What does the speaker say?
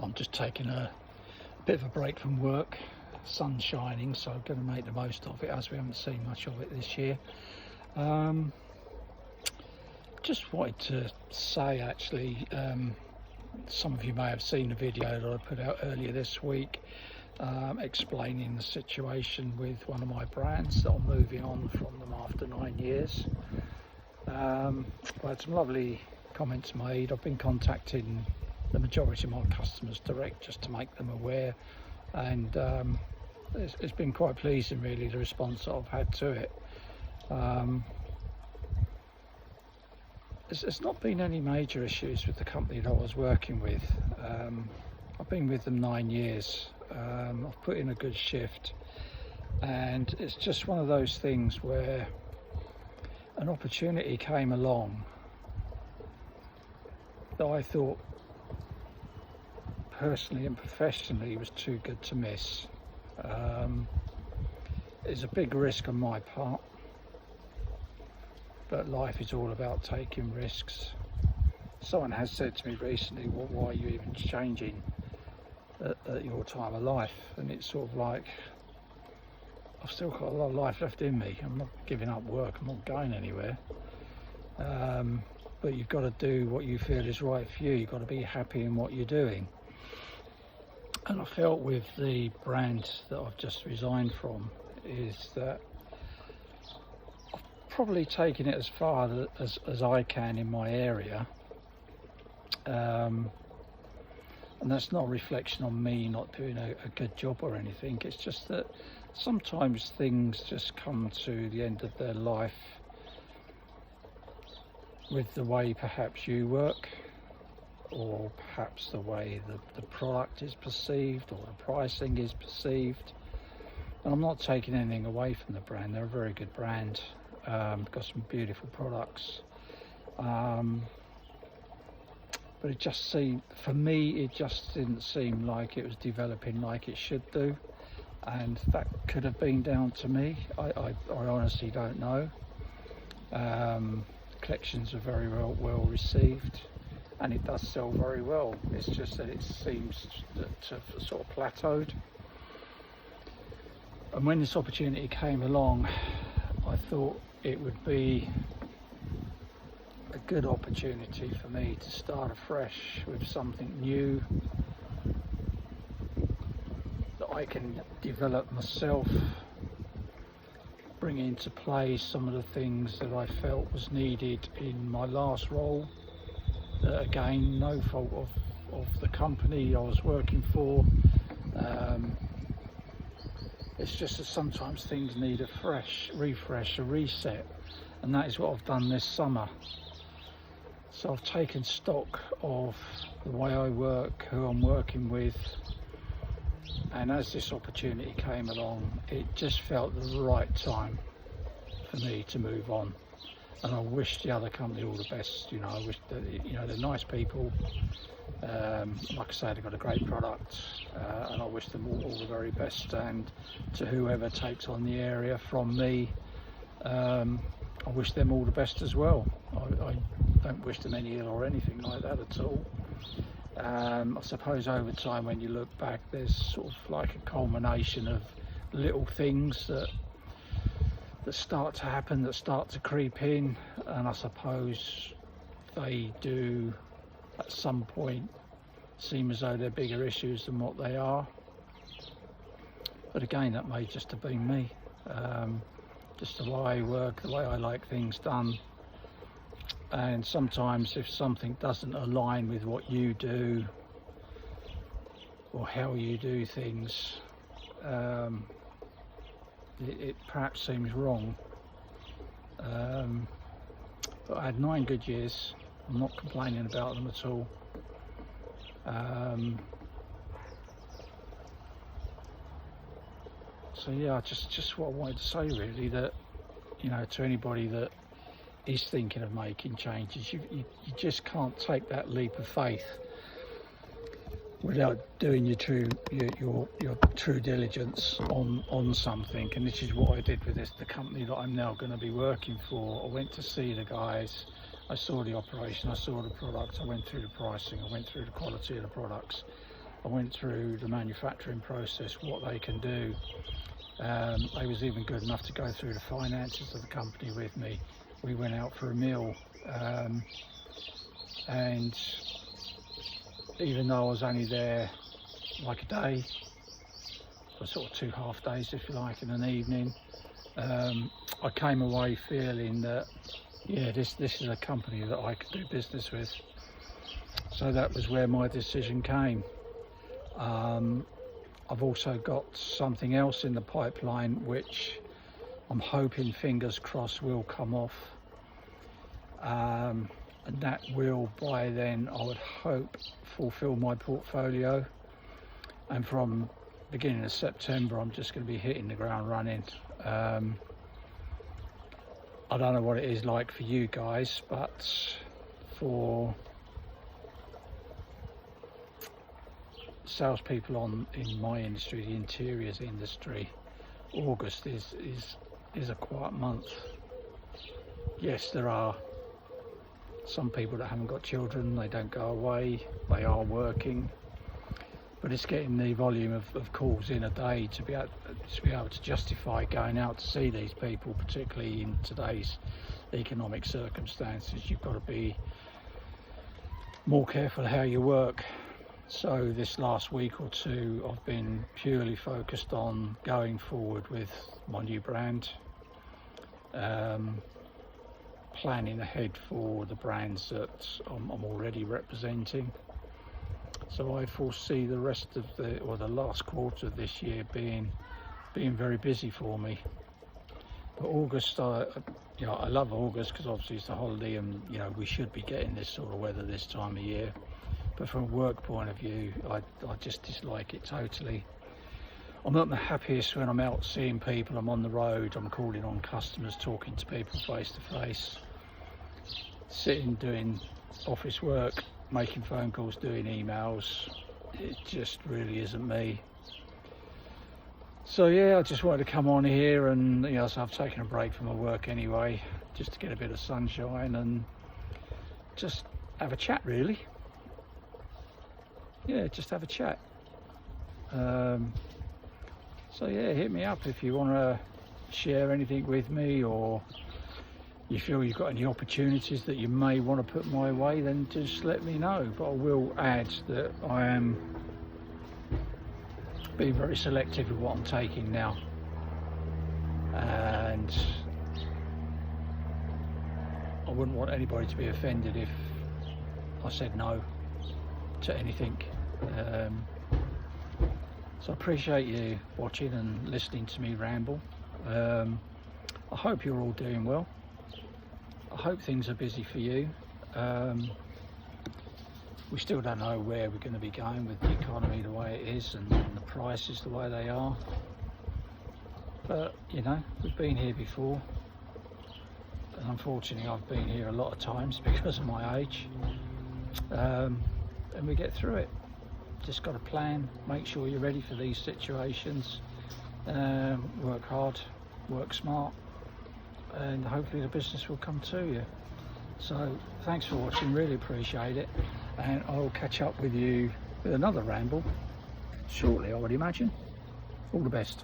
I'm just taking a bit of a break from work. Sun's shining, so I'm going to make the most of it, as we haven't seen much of it this year. Just wanted to say, actually, some of you may have seen the video that I put out earlier this week, explaining the situation with one of my brands that I'm moving on from them after 9 years. I had some lovely comments made. I've been contacting the majority of my customers direct just to make them aware, and it's been quite pleasing, really, the response that I've had to it. There's not been any major issues with the company that I was working with. I've been with them 9 years. I've put in a good shift, and it's just one of those things where an opportunity came along that I thought personally and professionally was too good to miss. It's a big risk on my part, but life is all about taking risks. Someone has said to me recently, well, why are you even changing at your time of life? And it's sort of like, I've still got a lot of life left in me. I'm not giving up work, I'm not going anywhere. But you've got to do what you feel is right for you. You've got to be happy in what you're doing. And I felt with the brand that I've just resigned from is that I've probably taken it as far as I can in my area. And that's not a reflection on me not doing a good job or anything. It's just that sometimes things just come to the end of their life with the way perhaps you work, or perhaps the way the product is perceived or the pricing is perceived. And I'm not taking anything away from the brand. They're a very good brand, got some beautiful products. But it just seemed, for me, it just didn't seem like it was developing like it should do. And that could have been down to me. I honestly don't know. Collections are very well received, and it does sell very well. It's just that it seems to have sort of plateaued. And when this opportunity came along, I thought it would be a good opportunity for me to start afresh with something new that I can develop myself, bring into play some of the things that I felt was needed in my last role. Again, no fault of the company I was working for. It's just that sometimes things need a refresh, a reset, and that is what I've done this summer. So I've taken stock of the way I work, who I'm working with, and as this opportunity came along, it just felt the right time for me to move on. And I wish the other company all the best. You know, I wish that, you know, they're nice people. Like I say, they've got a great product, and I wish them all the very best. And to whoever takes on the area from me, I wish them all the best as well. I don't wish them any ill or anything like that at all. I suppose over time, when you look back, there's sort of like a culmination of little things that start to happen, that start to creep in, and I suppose they do at some point seem as though they're bigger issues than what they are. But again, that may just have been me, just the way I work, the way I like things done. And sometimes if something doesn't align with what you do or how you do things, it perhaps seems wrong. But I had 9 good years. I'm not complaining about them at all. So yeah, just what I wanted to say, really, that, you know, to anybody that is thinking of making changes, you just can't take that leap of faith without doing your true diligence on something. And this is what I did with the company that I'm now going to be working for. I went to see the guys, I saw the operation, I saw the product, I went through the pricing, I went through the quality of the products, I went through the manufacturing process, what they can do. They was even good enough to go through the finances of the company with me. We went out for a meal, and even though I was only there like a day, or sort of 2 half days if you like, in an evening, I came away feeling that, yeah, this is a company that I could do business with. So that was where my decision came. I've also got something else in the pipeline which I'm hoping, fingers crossed, will come off, and that will, by then, I would hope, fulfill my portfolio. And from beginning of September, I'm just going to be hitting the ground running. I don't know what it is like for you guys, but for salespeople in my industry, the interiors industry, August is a quiet month. Yes, there are some people that haven't got children, they don't go away, they are working, but it's getting the volume of calls in a day to be able to justify going out to see these people, particularly in today's economic circumstances. You've got to be more careful how you work. So this last week or two, I've been purely focused on going forward with my new brand, planning ahead for the brands that I'm already representing. So I foresee the rest of the last quarter of this year being very busy for me. But August, I love August because obviously it's the holiday, and we should be getting this sort of weather this time of year. But from a work point of view, I just dislike it totally. I'm at my happiest when I'm out seeing people, I'm on the road, I'm calling on customers, talking to people face to face, sitting doing office work, making phone calls, doing emails. It just really isn't me. So yeah, I just wanted to come on here, and so I've taken a break from my work anyway, just to get a bit of sunshine and just have a chat, really. Yeah, just have a chat. So yeah, hit me up if you want to share anything with me, or you feel you've got any opportunities that you may want to put my way, then just let me know. But I will add that I am being very selective with what I'm taking now, and I wouldn't want anybody to be offended if I said no to anything. So I appreciate you watching and listening to me ramble. I hope you're all doing well. I hope things are busy for you. We still don't know where we're going to be going with the economy the way it is, and the prices the way they are. But we've been here before, and unfortunately I've been here a lot of times because of my age. And we get through it. Just got to plan, make sure you're ready for these situations, work hard, work smart, and hopefully the business will come to you. So thanks for watching, really appreciate it, and I'll catch up with you with another ramble shortly, I would imagine. All the best.